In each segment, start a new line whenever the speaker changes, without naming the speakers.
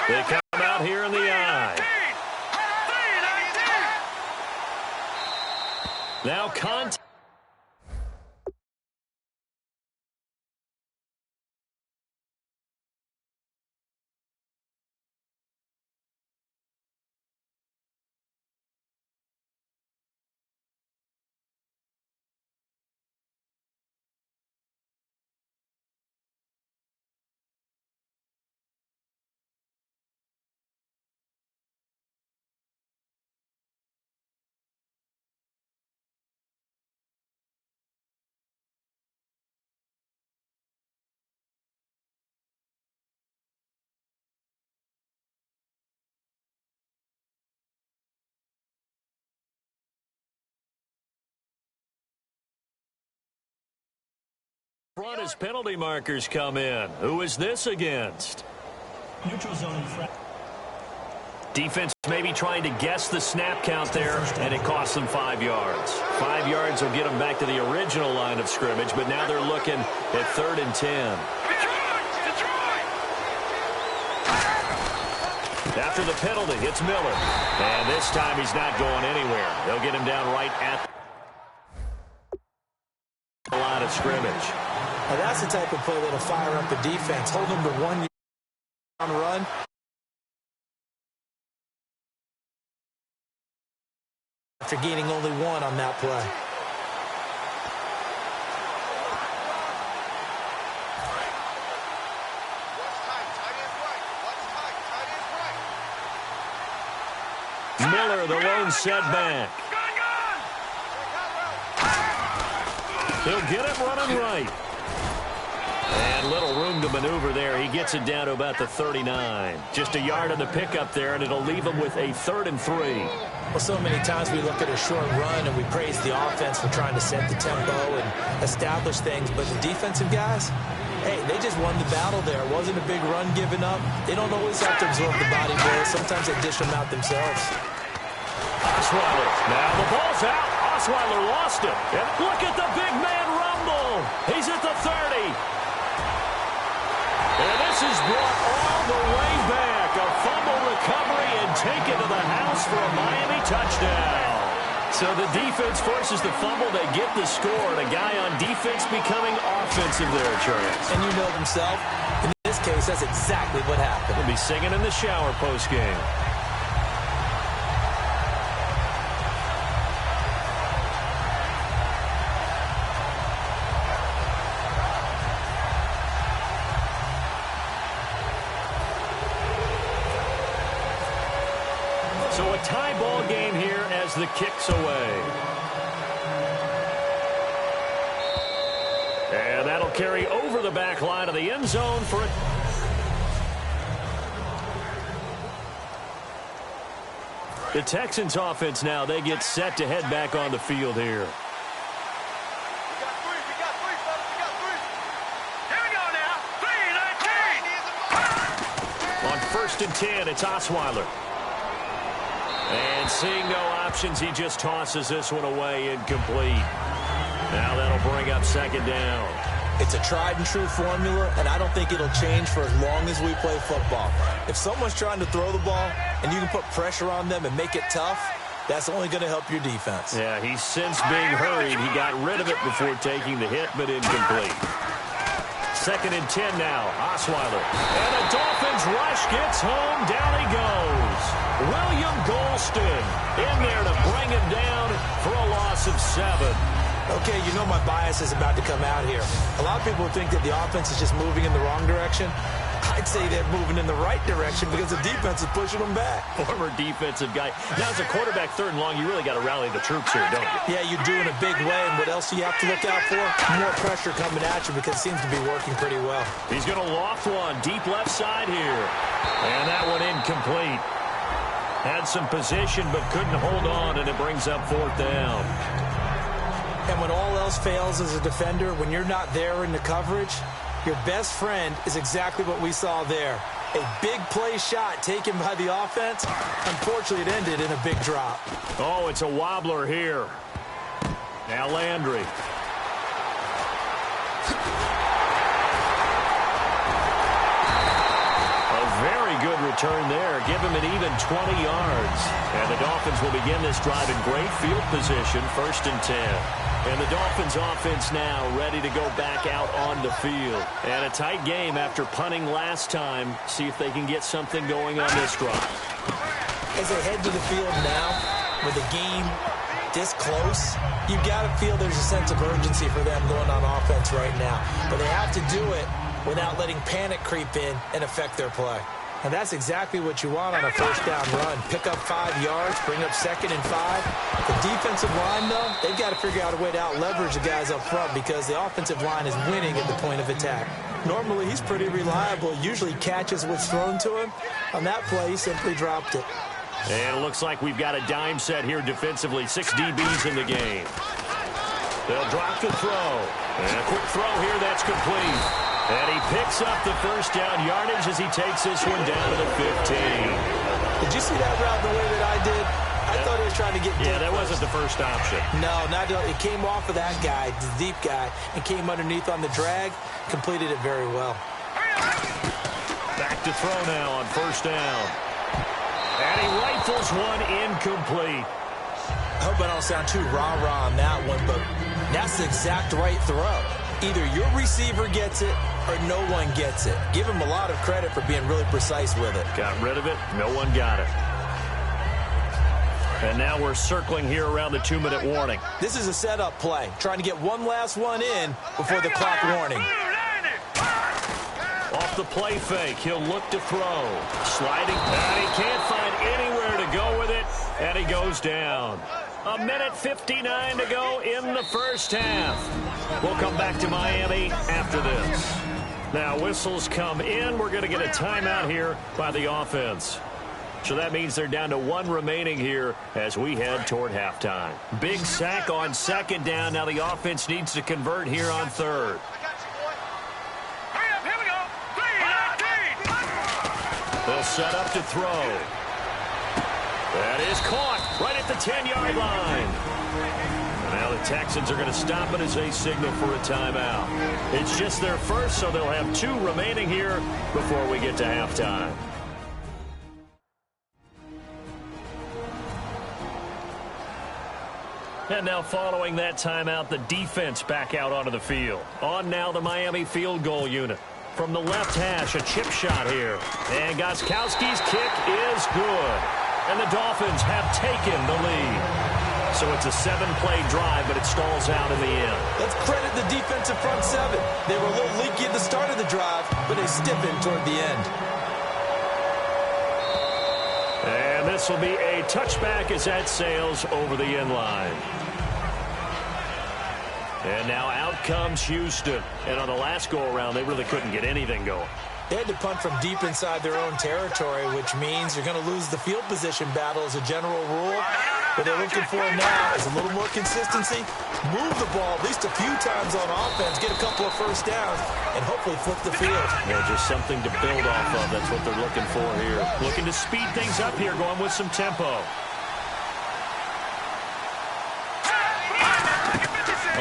They come out here in the eye. Now contact. Front as penalty markers come in. Who is this against?
Neutral zone.
Defense maybe trying to guess the snap count there, and it costs them 5 yards. 5 yards will get them back to the original line of scrimmage, but now they're looking at 3rd and 10. After the penalty, it's Miller. And this time he's not going anywhere. They'll get him down right at the line of scrimmage.
Now that's the type of play that'll fire up the defense. Hold them to 1 yard on the run. After gaining only 1 on that play.
Miller, the lone setback. He'll get it running right. And little room to maneuver there. He gets it down to about the 39. Just a yard on the pickup there, and it'll leave him with a 3rd and 3.
Well, so many times we look at a short run and we praise the offense for trying to set the tempo and establish things, but the defensive guys, hey, they just won the battle there. It wasn't a big run given up. They don't always have to absorb the body blows. Sometimes they dish them out themselves.
Osweiler. Now the ball's out. Osweiler lost it. And look at the big man rumble. He's at the 30. And this is brought all the way back. A fumble recovery and taken to the house for a Miami touchdown. So the defense forces the fumble. They get the score. And a guy on defense becoming offensive there, Charles.
And you know himself. In this case, that's exactly what happened.
He'll be singing in the shower postgame. So a tie ball game here as the kick's away. And that'll carry over the back line of the end zone for a... The Texans offense now, they get set to head back on the field here. On 1st and 10, it's Osweiler. And seeing no options, he just tosses this one away incomplete. Now that'll bring up 2nd down.
It's a tried-and-true formula, and I don't think it'll change for as long as we play football. If someone's trying to throw the ball and you can put pressure on them and make it tough, that's only going to help your defense.
Yeah, he's since being hurried. He got rid of it before taking the hit, but incomplete. 2nd and 10 now. Osweiler. And the Dolphins rush gets home. Down he goes. William Golston in there to bring him down for a loss of 7.
Okay, you know my bias is about to come out here. A lot of people think that the offense is just moving in the wrong direction. I'd say they're moving in the right direction because the defense is pushing them back.
Former defensive guy. Now, as a quarterback 3rd and long, you really got to rally the troops here, don't you?
Yeah, you do in a big way. And what else do you have to look out for? More pressure coming at you because it seems to be working pretty well.
He's going to loft one deep left side here. And that one incomplete. Had some position but couldn't hold on, and it brings up 4th down.
And when all else fails as a defender, when you're not there in the coverage, your best friend is exactly what we saw there. A big play shot taken by the offense. Unfortunately, it ended in a big drop.
Oh, it's a wobbler here. Now Landry. A very good return there. Give him an even 20 yards. And the Dolphins will begin this drive in great field position, 1st and 10. And the Dolphins offense now ready to go back out on the field. And a tight game after punting last time. See if they can get something going on this drive.
As they head to the field now, with the game this close, you've got to feel there's a sense of urgency for them going on offense right now. But they have to do it without letting panic creep in and affect their play. And that's exactly what you want on a first down run. Pick up 5 yards, bring up 2nd and 5. The defensive line, though, they've got to figure out a way to out-leverage the guys up front because the offensive line is winning at the point of attack. Normally, he's pretty reliable, usually catches what's thrown to him. On that play, he simply dropped it.
And it looks like we've got a dime set here defensively. 6 DBs in the game. They'll drop the throw. And a quick throw here, that's complete. And he picks up the first down yardage as he takes this one down to the 15.
Did you see that route the way that I did? I thought he was trying to get deep.
Yeah, that wasn't the first option.
No, it came off of that guy, the deep guy, and came underneath on the drag. Completed it very well.
Back to throw now on first down. And he rifles one incomplete.
I hope I don't sound too rah-rah on that one, but that's the exact right throw. Either your receiver gets it or no one gets it. Give him a lot of credit for being really precise with it.
Got rid of it. No one got it. And now we're circling here around the 2-minute warning.
This is a setup play, trying to get one last one in before the clock warning.
Off the play fake, he'll look to throw. Sliding, and he can't find anywhere to go with it, and he goes down. 1:59 to go in the first half. We'll come back to Miami after this. Now, whistles come in. We're going to get a timeout here by the offense. So that means they're down to 1 remaining here as we head toward halftime. Big sack on 2nd down. Now the offense needs to convert here on 3rd. They'll set up to throw. That is caught right at the 10-yard line. And now the Texans are going to stop it as they signal for a timeout. It's just their first, so they'll have 2 remaining here before we get to halftime. And now following that timeout, the defense back out onto the field. On now the Miami field goal unit. From the left hash, a chip shot here. And Gostkowski's kick is good. And the Dolphins have taken the lead. So it's a 7-play drive, but it stalls out in the end.
Let's credit the defensive front 7. They were a little leaky at the start of the drive, but they stiffened toward the end.
And this will be a touchback as that sails over the end line. And now out comes Houston. And on the last go-around, they really couldn't get anything going.
They had to punt from deep inside their own territory, which means you're going to lose the field position battle as a general rule. What they're looking for now is a little more consistency. Move the ball at least a few times on offense, get a couple of first downs, and hopefully flip the field.
Yeah, just something to build off of. That's what they're looking for here. Looking to speed things up here, going with some tempo.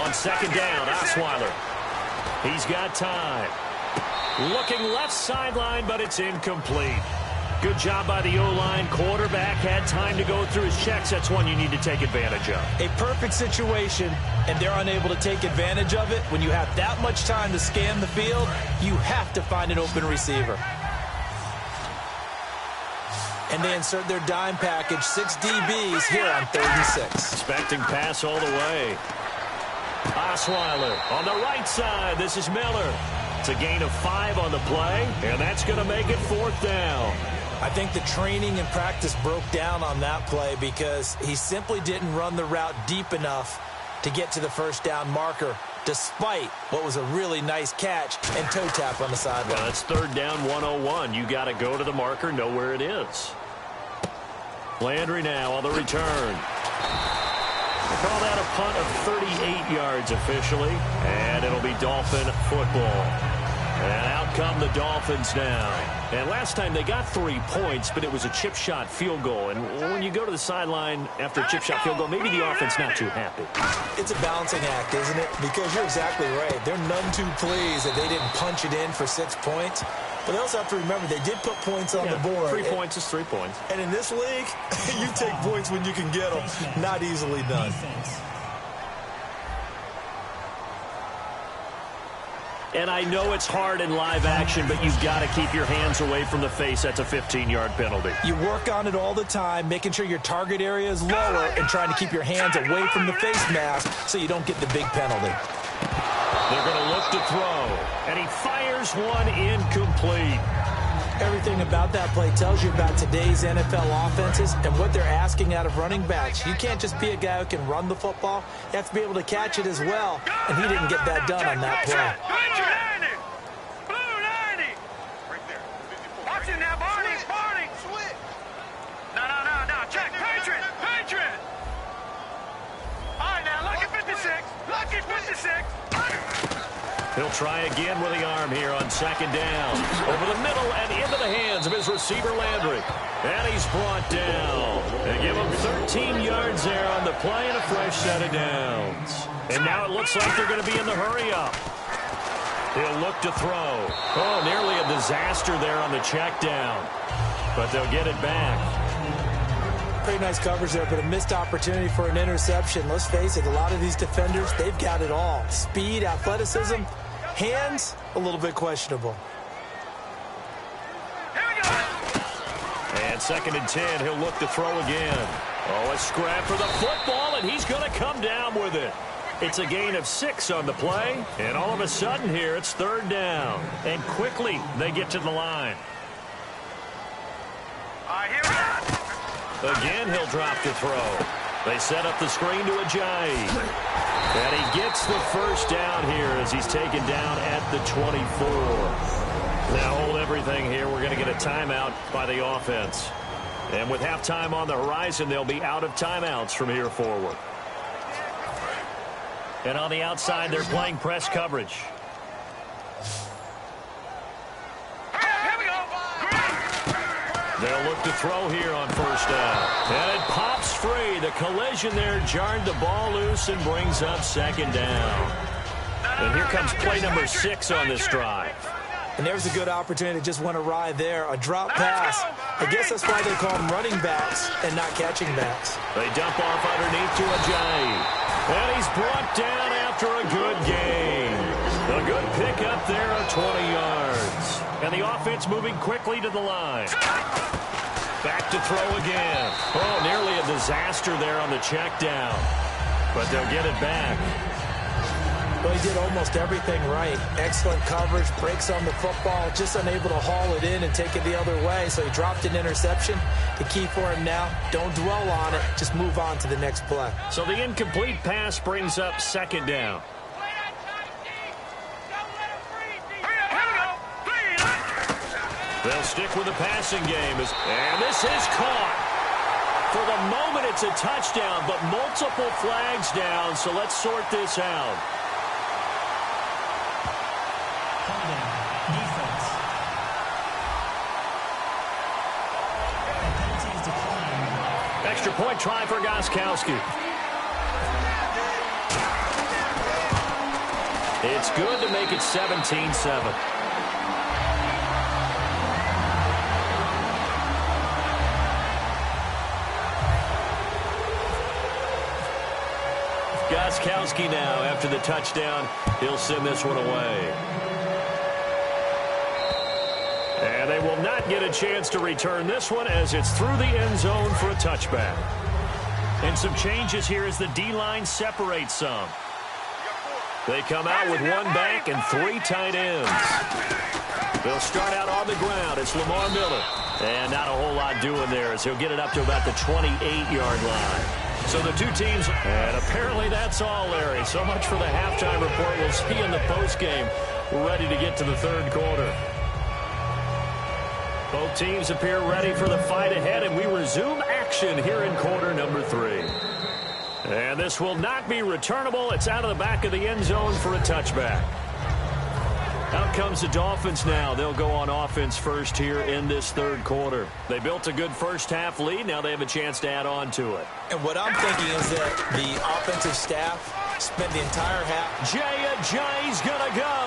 On 2nd down, Osweiler. He's got time. Looking left sideline, but it's incomplete. Good job by the O-line. Quarterback had time to go through his checks. That's one you need to take advantage of.
A perfect situation, and they're unable to take advantage of it. When you have that much time to scan the field, you have to find an open receiver. And they insert their dime package, 6 DBs here on 3rd and 6.
Expecting pass all the way. Osweiler on the right side. This is Miller. It's a gain of 5 on the play, and that's going to make it 4th down.
I think the training and practice broke down on that play because he simply didn't run the route deep enough to get to the first down marker, despite what was a really nice catch and toe tap on the sideline.
Well, that's 3rd down 101. You got to go to the marker, know where it is. Landry now on the return. They call that a punt of 38 yards officially, and it'll be Dolphin football. And out come the Dolphins now. And last time they got 3 points, but it was a chip shot field goal. And when you go to the sideline after a chip shot field goal, maybe the offense not too happy.
It's a balancing act, isn't it? Because you're exactly right. They're none too pleased that they didn't punch it in for 6 points. But they also have to remember they did put points on the board.
3 points is 3 points.
And in this league, you take points when you can get them. Not easily done.
And I know it's hard in live action, but you've got to keep your hands away from the face. That's a 15-yard penalty.
You work on it all the time, making sure your target area is lower and trying to keep your hands away from the face mask so you don't get the big penalty.
They're going to look to throw, and he fires one incomplete.
Everything about that play tells you about today's NFL offenses and what they're asking out of running backs. You can't just be a guy who can run the football. You have to be able to catch it as well, and he didn't get that done on that play.
Blue 90. Right there. Watch it now, Barney. Barney. Switch. No. Check. Patriot. All right, now, look at 56. Look at 56.
He'll try again with the arm here on second down. Over the middle and into the hands of his receiver, Landry. And he's brought down. They give him 13 yards there on the play and a fresh set of downs. And now it looks like they're going to be in the hurry-up. He'll look to throw. Oh, nearly a disaster there on the check down. But they'll get it back.
Pretty nice coverage there, but a missed opportunity for an interception. Let's face it, a lot of these defenders, they've got it all. Speed, athleticism, hands, a little bit questionable.
And second and 10, he'll look to throw again. Oh, a scrap for the football, and he's going to come down with it. It's a gain of 6 on the play, and all of a sudden here, it's third down. And quickly, they get to the line.
Here we go.
Again, he'll drop to throw. They set up the screen to Ajayi. And he gets the first down here as he's taken down at the 24. Now hold everything here. We're going to get a timeout by the offense. And with halftime on the horizon, they'll be out of timeouts from here forward. And on the outside, they're playing press coverage. They'll look to throw here on first down. And it pops free. The collision there jarred the ball loose and brings up second down. And here comes play number 6 on this drive.
And there's a good opportunity that just went awry there. A drop pass. I guess that's why they call them running backs and not catching backs.
They dump off underneath to Ajayi. And he's brought down after a good gain. A good pickup there of 20 yards. And the offense moving quickly to the line. Back to throw again. Oh, nearly a disaster there on the check down. But they'll get it back.
Well, he did almost everything right. Excellent coverage, breaks on the football, just unable to haul it in and take it the other way. So he dropped an interception. The key for him now, don't dwell on it. Just move on to the next play.
So the incomplete pass brings up second down. They'll stick with the passing game. And this is caught. For the moment, it's a touchdown, but multiple flags down, so let's sort this out.
Defense. Penalty is declined.
Extra point try for Gostkowski. It's good to make it 17-7. Gostkowski now, after the touchdown, he'll send this one away. And they will not get a chance to return this one as it's through the end zone for a touchback. And some changes here as the D-line separates some. They come out with 1 back and 3 tight ends. They'll start out on the ground. It's Lamar Miller. And not a whole lot doing there as he'll get it up to about the 28-yard line. So the two teams, and apparently that's all, Larry. So much for the halftime report. We'll see you in the postgame. We're ready to get to the third quarter. Both teams appear ready for the fight ahead, and we resume action here in quarter number 3. And this will not be returnable. It's out of the back of the end zone for a touchback. Out comes the Dolphins now. They'll go on offense first here in this third quarter. They built a good first-half lead. Now they have a chance to add on to it.
And what I'm thinking is that the offensive staff spent the entire half.
Jay's going to go.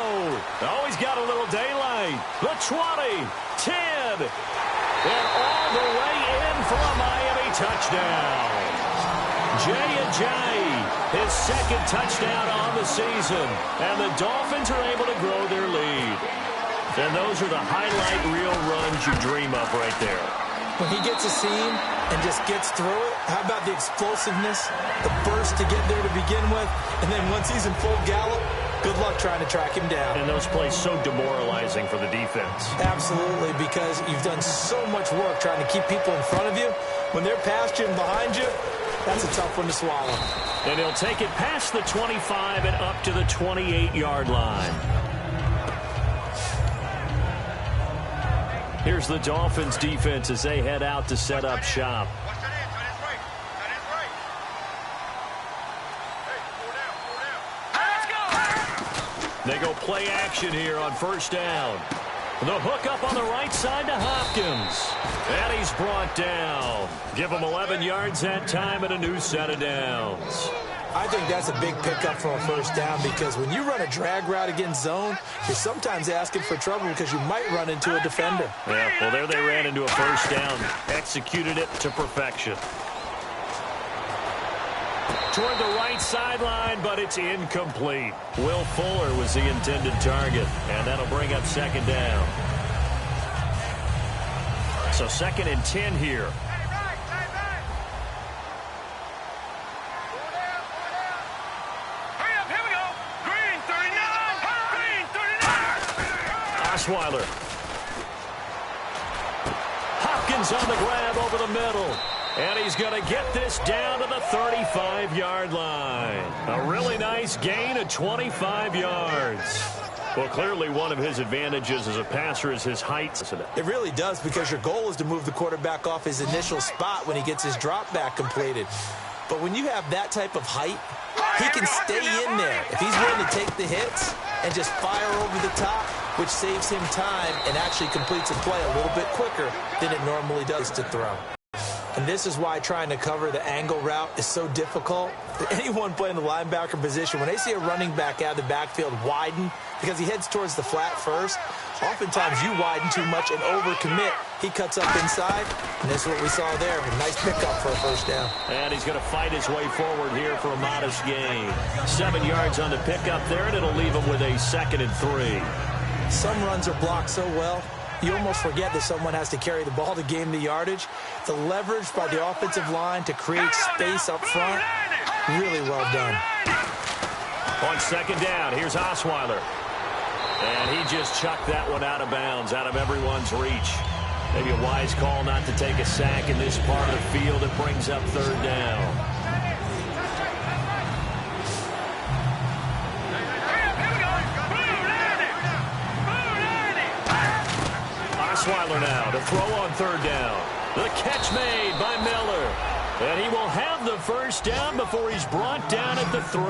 Oh, he's got a little daylight. The 20, 10, and all the way in for a Miami touchdown. Jay, his second touchdown on the season, and the Dolphins are able to grow their lead. And those are the highlight reel runs you dream of right there.
When he gets a seam and just gets through it, how about the explosiveness, the burst to get there to begin with, and then once he's in full gallop, good luck trying to track him down.
And those plays so demoralizing for the defense.
Absolutely, because you've done so much work trying to keep people in front of you. When they're past you and behind you, that's a tough one to swallow.
And he'll take it past the 25 and up to the 28-yard line. Here's the Dolphins defense as they head out to set up shop. They go play action here on first down. The hook up on the right side to Hopkins. And he's brought down. Give him 11 yards that time and a new set of downs.
I think that's a big pickup for a first down because when you run a drag route against zone, you're sometimes asking for trouble because you might run into a defender.
Yeah, well, there they ran into a first down. Executed it to perfection. Toward the right sideline, but it's incomplete. Will Fuller was the intended target, and that'll bring up second down. So 2nd and 10 here. Osweiler. Hopkins on the grab over the middle. And he's going to get this down to the 35-yard line. A really nice gain of 25 yards. Well, clearly one of his advantages as a passer is his height.
It really does because your goal is to move the quarterback off his initial spot when he gets his drop back completed. But when you have that type of height, he can stay in there. If he's willing to take the hits and just fire over the top, which saves him time and actually completes a play a little bit quicker than it normally does to throw. And this is why trying to cover the angle route is so difficult. Anyone playing the linebacker position, when they see a running back out of the backfield widen, because he heads towards the flat first, oftentimes you widen too much and overcommit. He cuts up inside, and this is what we saw there. A nice pickup for a first down.
And he's going to fight his way forward here for a modest gain. 7 yards on the pickup there, and it'll leave him with a 2nd and 3.
Some runs are blocked so well, you almost forget that someone has to carry the ball to gain the yardage. The leverage by the offensive line to create space up front, really well done.
On 2nd down, here's Osweiler. And he just chucked that one out of bounds, out of everyone's reach. Maybe a wise call not to take a sack in this part of the field. It brings up 3rd down. Osweiler now to throw on 3rd down. The catch made by Miller. And he will have the first down before he's brought down at the 3.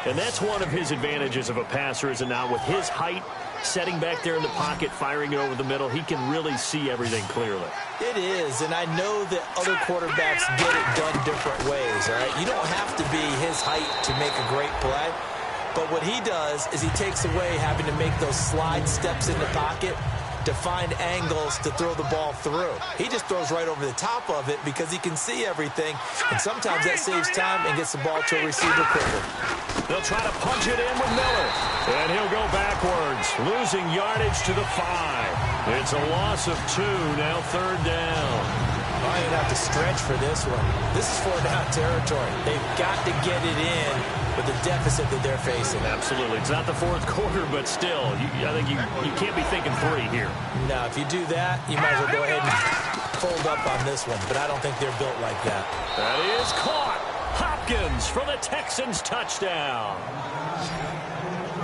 And that's one of his advantages of a passer, is now with his height, setting back there in the pocket, firing it over the middle, he can really see everything clearly.
It is, and I know that other quarterbacks get it done different ways, all right? You don't have to be his height to make a great play. But what he does is he takes away having to make those slide steps in the pocket to find angles to throw the ball through. He just throws right over the top of it because he can see everything, and sometimes that saves time and gets the ball to a receiver quicker.
They'll try to punch it in with Miller, and he'll go backwards, losing yardage to the 5. It's a loss of 2, now 3rd down.
I don't even have to stretch for this one. This is 4th down territory. They've got to get it in with the deficit that they're facing.
Absolutely. It's not the 4th quarter, but still, I think you can't be thinking 3 here.
No, if you do that, you might as well go ahead and fold up on this one, but I don't think they're built like that.
That is caught. Hopkins for the Texans touchdown.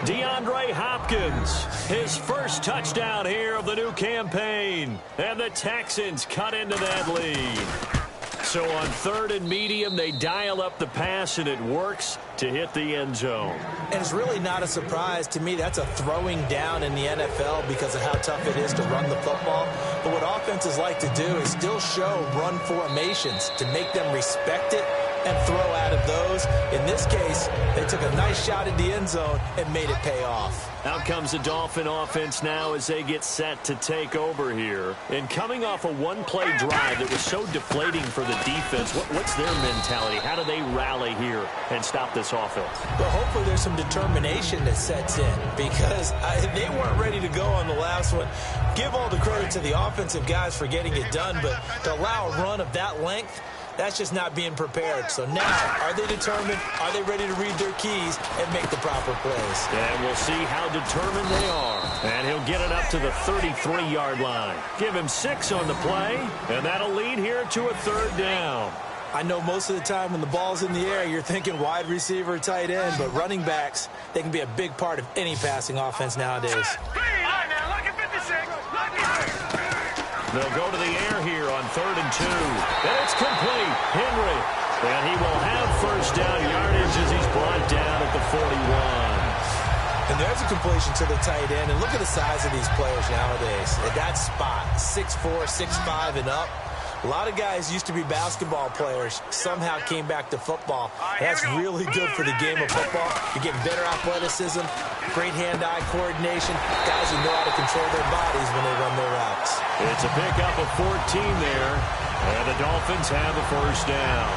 DeAndre Hopkins, his first touchdown here of the new campaign. And the Texans cut into that lead. So on 3rd and medium, they dial up the pass, and it works to hit the end zone.
And it's really not a surprise to me. That's a throwing down in the NFL because of how tough it is to run the football. But what offenses like to do is still show run formations to make them respect it and throw out of those. In this case, they took a nice shot at the end zone and made it pay off.
Out comes the Dolphin offense now as they get set to take over here. And coming off a one-play drive that was so deflating for the defense, what's their mentality? How do they rally here and stop this offense?
Well, hopefully there's some determination that sets in because they weren't ready to go on the last one. Give all the credit to the offensive guys for getting it done, but to allow a run of that length, that's just not being prepared. So now, are they determined? Are they ready to read their keys and make the proper plays?
And we'll see how determined they are. And he'll get it up to the 33-yard line. Give him 6 on the play, and that'll lead here to a 3rd down.
I know most of the time when the ball's in the air, you're thinking wide receiver, tight end, but running backs, they can be a big part of any passing offense nowadays.
They'll go to the air here on 3rd and 2. And it's complete. Henry. And he will have first down yardage as he's brought down at the 41.
And there's a completion to the tight end. And look at the size of these players nowadays. At that spot, 6'4", 6'5", and up. A lot of guys used to be basketball players, somehow came back to football. That's really good for the game of football. You're getting better athleticism, great hand-eye coordination, guys who know how to control their bodies when they run their routes.
It's a pickup of 14 there, and the Dolphins have a first down.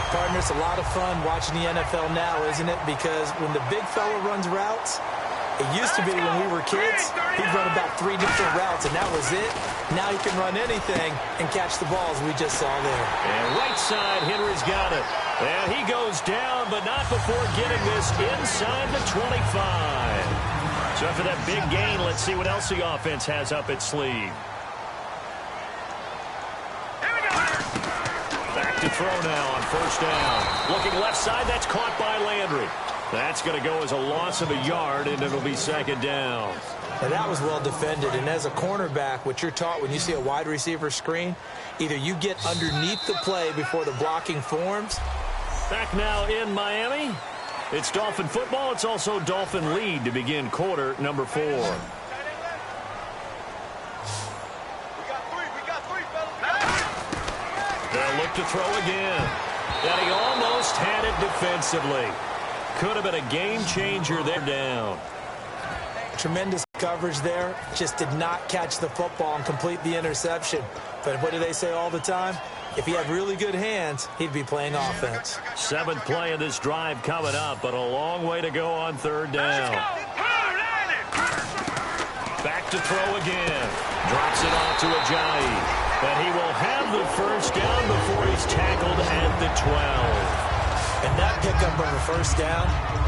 Partner, it's a lot of fun watching the NFL now, isn't it? Because when the big fella runs routes, it used to be when we were kids, he'd run about 3 different routes, and that was it. Now he can run anything and catch the balls we just saw there.
And right side, Henry's got it. And he goes down, but not before getting this inside the 25. So after that big gain, let's see what else the offense has up its sleeve. Back to throw now on first down. Looking left side, that's caught by Landry. That's going to go as a loss of a yard, and it'll be 2nd down.
And that was well defended. And as a cornerback, what you're taught when you see a wide receiver screen, either you get underneath the play before the blocking forms.
Back now in Miami. It's Dolphin football. It's also Dolphin lead to begin quarter number 4.
We got three, fellas.
They'll look to throw again. And he almost had it defensively. Could have been a game changer there down.
Tremendous coverage there. Just did not catch the football and complete the interception. But what do they say all the time? If he had really good hands, he'd be playing offense.
7th play of this drive coming up, but a long way to go on 3rd down. Back to throw again. Drops it off to Ajayi. And he will have the first down before he's tackled at the 12.
And that pickup of a first down,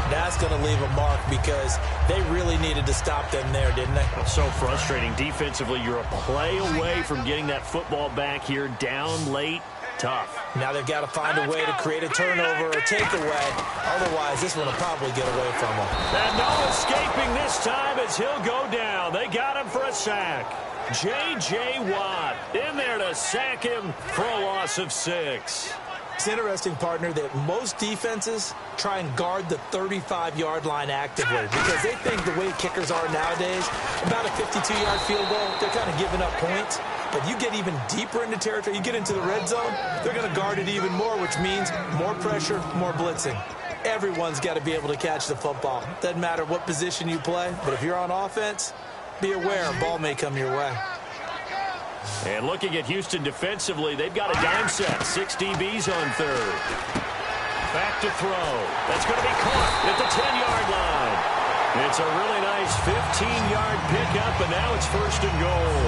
that's going to leave a mark because they really needed to stop them there, didn't they?
So frustrating. Defensively, you're a play away from getting that football back here down late. Tough.
Now they've got to find a way to create a turnover or takeaway. Otherwise, this one will probably get away from them.
And no escaping this time as he'll go down. They got him for a sack. J.J. Watt in there to sack him for a loss of 6.
It's interesting, partner, that most defenses try and guard the 35-yard line actively because they think the way kickers are nowadays, about a 52-yard field goal, they're kind of giving up points. But you get even deeper into territory, you get into the red zone, they're going to guard it even more, which means more pressure, more blitzing. Everyone's got to be able to catch the football. Doesn't matter what position you play, but if you're on offense, be aware a ball may come your way.
And looking at Houston defensively, they've got a dime set. 6 DBs on 3rd. Back to throw. That's going to be caught at the 10-yard line. It's a really nice 15-yard pickup, and now it's 1st and goal.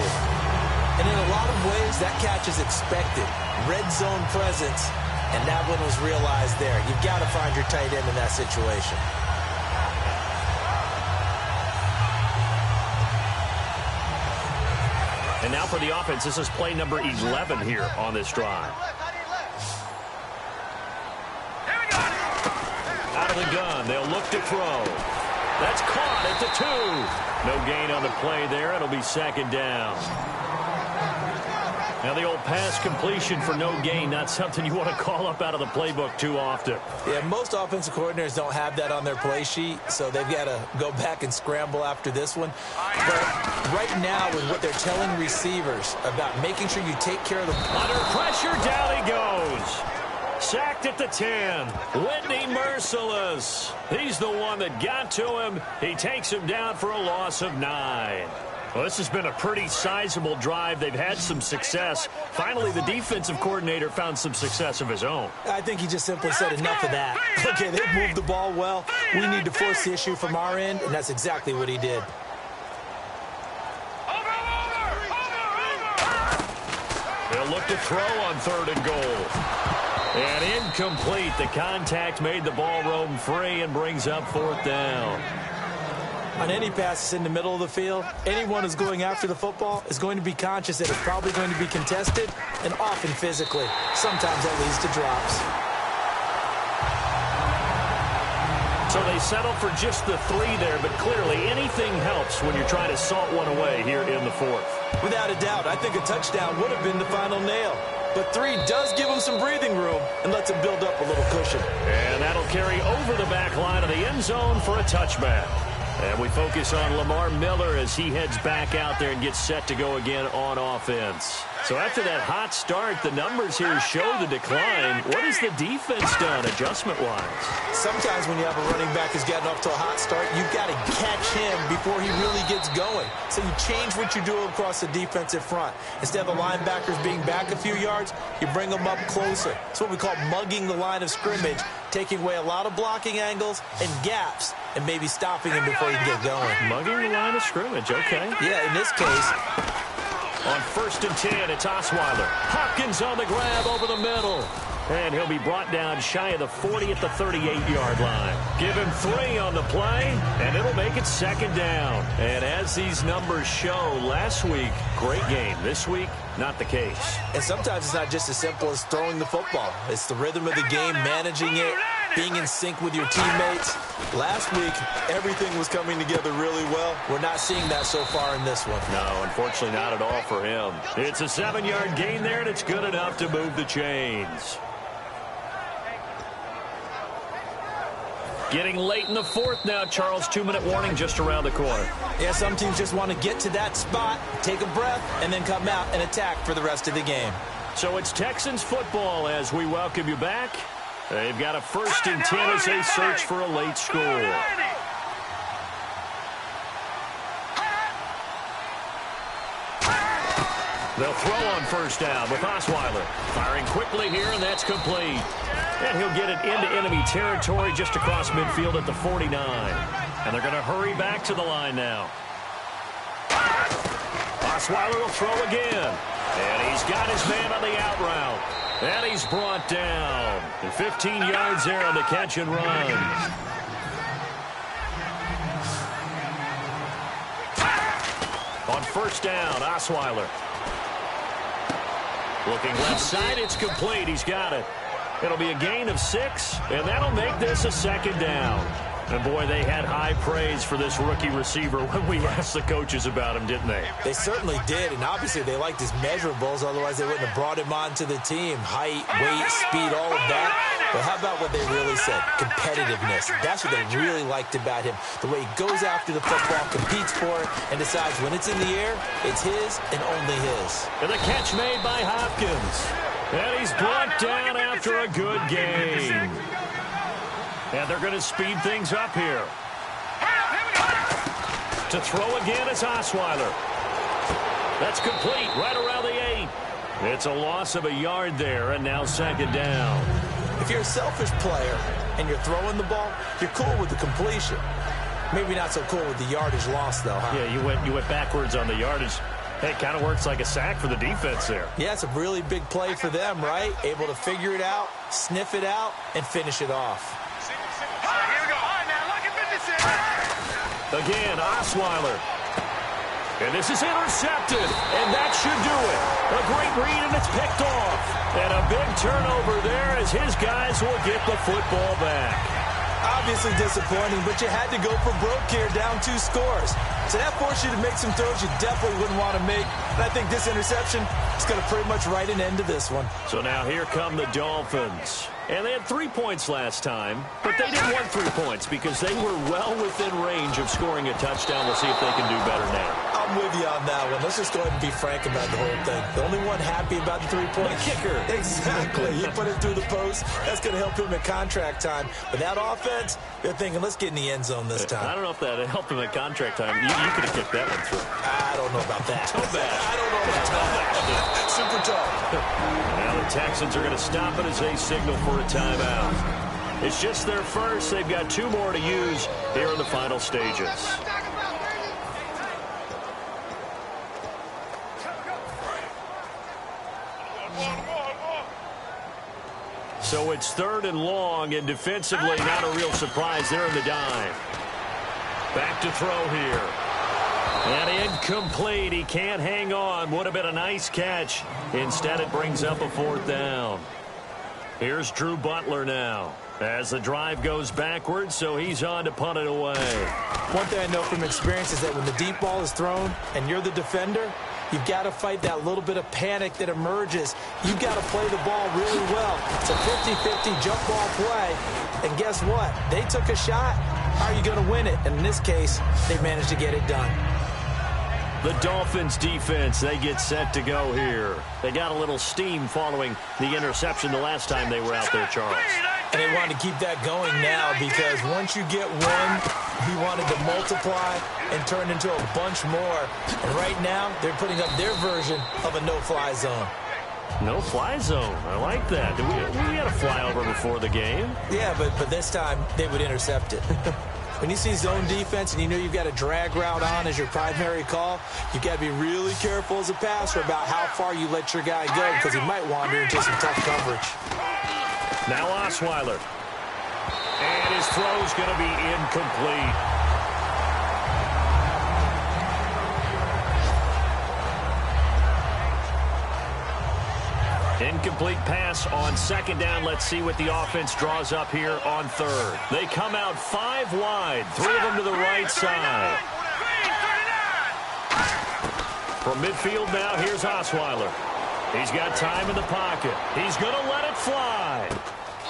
And in a lot of ways, that catch is expected. Red zone presence, and that one was realized there. You've got to find your tight end in that situation.
And now for the offense, this is play number 11 here on this drive. Out of the gun, they'll look to throw. That's caught at the 2. No gain on the play there. It'll be 2nd down. Now the old pass completion for no gain, not something you want to call up out of the playbook too often.
Yeah, most offensive coordinators don't have that on their play sheet, so they've got to go back and scramble after this one. But right now, with what they're telling receivers about making sure you take care of the...
Under pressure, down he goes. Sacked at the 10. Whitney merciless. He's the one that got to him. He takes him down for a loss of 9. Well, this has been a pretty sizable drive. They've had some success. Finally, the defensive coordinator found some success of his own.
I think he just simply said enough of that. Okay, they've moved the ball well. We need to force the issue from our end, and that's exactly what he did.
They'll look to throw on 3rd and goal. And incomplete. The contact made the ball roam free and brings up 4th down.
On any passes in the middle of the field, anyone who's going after the football is going to be conscious that it's probably going to be contested and often physically. Sometimes that leads to drops.
So they settle for just the 3 there, but clearly anything helps when you're trying to salt one away here in the 4th.
Without a doubt, I think a touchdown would have been the final nail. But 3 does give him some breathing room and lets him build up a little cushion.
And that'll carry over the back line of the end zone for a touchback. And we focus on Lamar Miller as he heads back out there and gets set to go again on offense. So after that hot start, the numbers here show the decline. What has the defense done adjustment-wise?
Sometimes when you have a running back who's gotten off to a hot start, you've got to catch him before he really gets going. So you change what you do across the defensive front. Instead of the linebackers being back a few yards, you bring them up closer. It's what we call mugging the line of scrimmage, taking away a lot of blocking angles and gaps, and maybe stopping him before he can get going.
Mugging the line of scrimmage, okay.
Yeah, in this case.
On 1st and 10, it's Osweiler. Hopkins on the grab over the middle. And he'll be brought down shy of the 40 at the 38-yard line. Give him 3 on the play, and it'll make it 2nd down. And as these numbers show, last week, great game. This week, not the case.
And sometimes it's not just as simple as throwing the football. It's the rhythm of the game, managing it, being in sync with your teammates. Last week, everything was coming together really well. We're not seeing that so far in this one.
No, unfortunately not at all for him. It's a 7-yard gain there, and it's good enough to move the chains. Getting late in the 4th now, Charles. 2-minute warning just around the corner.
Yeah, some teams just want to get to that spot, take a breath, and then come out and attack for the rest of the game.
So it's Texans football as we welcome you back. They've got a 1st and 10 as they search for a late score. They'll throw on 1st down with Osweiler. Firing quickly here, and that's complete. And he'll get it into enemy territory just across midfield at the 49. And they're going to hurry back to the line now. Osweiler will throw again. And he's got his man on the out route. And he's brought down. And 15 yards there on the catch and run. On 1st down, Osweiler. Looking left side, it's complete. He's got it. It'll be a gain of 6, and that'll make this a 2nd down. And, boy, they had high praise for this rookie receiver when we asked the coaches about him, didn't they?
They certainly did, and obviously they liked his measurables. Otherwise, they wouldn't have brought him onto the team. Height, weight, speed, all of that. But how about what they really said? Competitiveness. That's what they really liked about him. The way he goes after the football, competes for it, and decides when it's in the air, it's his and only his.
And the catch made by Hopkins. And he's brought down after a good game. And they're going to speed things up here. To throw again is Osweiler. That's complete right around the 8. It's a loss of a yard there, and now 2nd down.
If you're a selfish player and you're throwing the ball, you're cool with the completion. Maybe not so cool with the yardage loss, though, huh?
Yeah, you went backwards on the yardage. Hey, it kind of works like a sack for the defense there.
Yeah, it's a really big play for them, right? Able to figure it out, sniff it out, and finish it off.
All right, here we go. All right, now, lock it, 56.
Again, Osweiler. And this is intercepted, and that should do it. A great read, and it's picked off. And a big turnover there as his guys will get the football back.
Obviously disappointing, but you had to go for broke here, down 2 scores. So that forced you to make some throws you definitely wouldn't want to make. And I think this interception is going to pretty much write an end to this one.
So now here come the Dolphins. And they had 3 points last time, but they didn't want 3 points because they were well within range of scoring a touchdown. We'll see if they can do better now.
I'll I'm with you on that one. Let's just go ahead and be frank about the whole thing. The only one happy about the three-point
kicker.
Exactly. He put it through the post. That's going to help him at contract time. But that offense, they're thinking, let's get in the end zone this time.
I don't know if that helped him at contract time. You could have kicked that one through.
I don't know about that.
Toe bash.
I don't know about that. Super tough.
Now the Texans are going to stop it as they signal for a timeout. It's just their first. They've got 2 more to use here in the final stages. So it's 3rd and long, and defensively not a real surprise. They're in the dime. Back to throw here. And incomplete. He can't hang on. Would have been a nice catch. Instead, it brings up a 4th down. Here's Drew Butler now as the drive goes backwards, so he's on to punt it away.
One thing I know from experience is that when the deep ball is thrown and you're the defender, you've got to fight that little bit of panic that emerges. You've got to play the ball really well. It's a 50-50 jump ball play. And guess what? They took a shot. How are you going to win it? And in this case, they managed to get it done.
The Dolphins defense, they get set to go here. They got a little steam following the interception the last time they were out there, Charles.
And they want to keep that going now because once you get one, he wanted to multiply and turn into a bunch more. And right now, they're putting up their version of a no-fly zone.
No-fly zone. I like that. We had a flyover before the game.
Yeah, but this time, they would intercept it. When you see zone defense and you know you've got a drag route on as your primary call, you've got to be really careful as a passer about how far you let your guy go because he might wander into some tough coverage.
Now Osweiler. And his throw's going to be incomplete. Incomplete pass on 2nd down. Let's see what the offense draws up here on 3rd. They come out 5 wide, 3 of them to the right side. From midfield now, here's Osweiler. He's got time in the pocket. He's going to let it fly.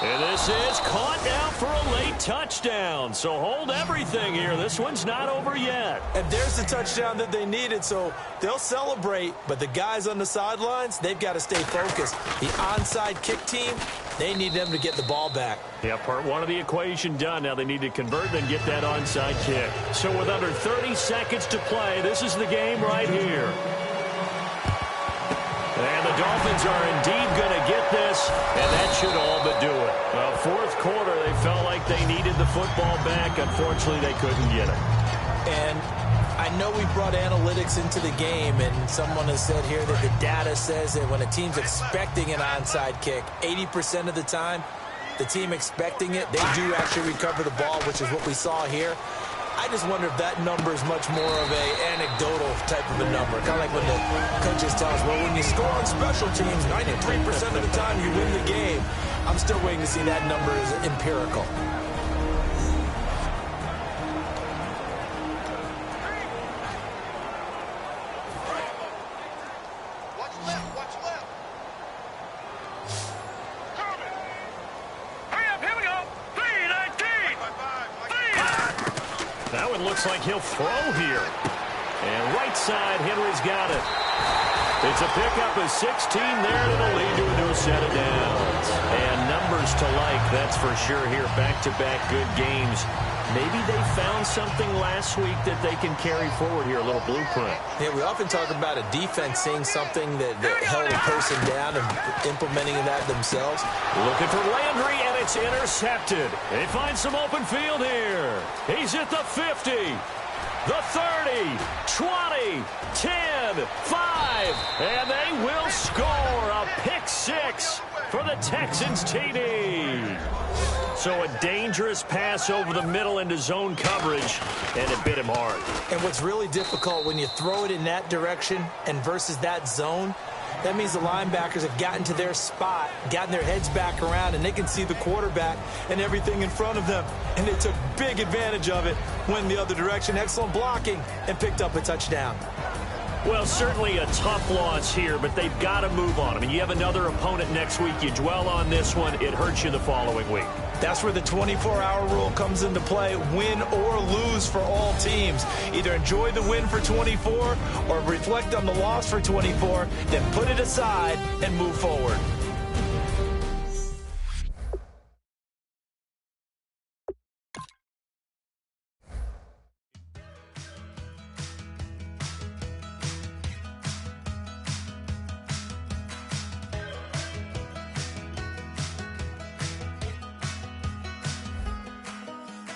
And this is caught down for a late touchdown. So hold everything here. This one's not over yet.
And there's the touchdown that they needed, so they'll celebrate. But the guys on the sidelines, they've got to stay focused. The onside kick team, they need them to get the ball back.
Yeah, part 1 of the equation done. Now they need to convert and get that onside kick. So with under 30 seconds to play, this is the game right here. And the Dolphins are indeed going to get this, and that should all but do it. Well, 4th quarter, they felt like they needed the football back. Unfortunately, they couldn't get it.
And I know we brought analytics into the game, and someone has said here that the data says that when a team's expecting an onside kick, 80% of the time, the team expecting it, they do actually recover the ball, which is what we saw here. I just wonder if that number is much more of a anecdotal type of a number. Kind of like when the coaches tell us, well, when you score on special teams, 93% of the time you win the game. I'm still waiting to see that number is empirical.
Watch left, watch left. Hurry up, here we go. 3-19.
That one looks like he'll throw here. And right side, Henry's got it. It's a pickup of 16 there that'll lead to a new set of downs. And numbers to like, that's for sure here. Back-to-back good games. Maybe they found something last week that they can carry forward here, a little blueprint.
Yeah, we often talk about a defense seeing something that held a person down and implementing that themselves.
Looking for Landry, and it's intercepted. They find some open field here. He's at the 50, the 30, 20, 10, 5, and they will score a pick 6 for the Texans TD. So a dangerous pass over the middle into zone coverage, and it bit him hard.
And what's really difficult when you throw it in that direction and versus that zone, that means the linebackers have gotten to their spot, gotten their heads back around, and they can see the quarterback and everything in front of them. And they took big advantage of it, went the other direction, excellent blocking, and picked up a touchdown.
Well, certainly a tough loss here, but they've got to move on. I mean, you have another opponent next week. You dwell on this one, it hurts you the following week.
That's where the 24-hour rule comes into play, win or lose for all teams. Either enjoy the win for 24 or reflect on the loss for 24, then put it aside and move forward.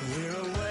We're away.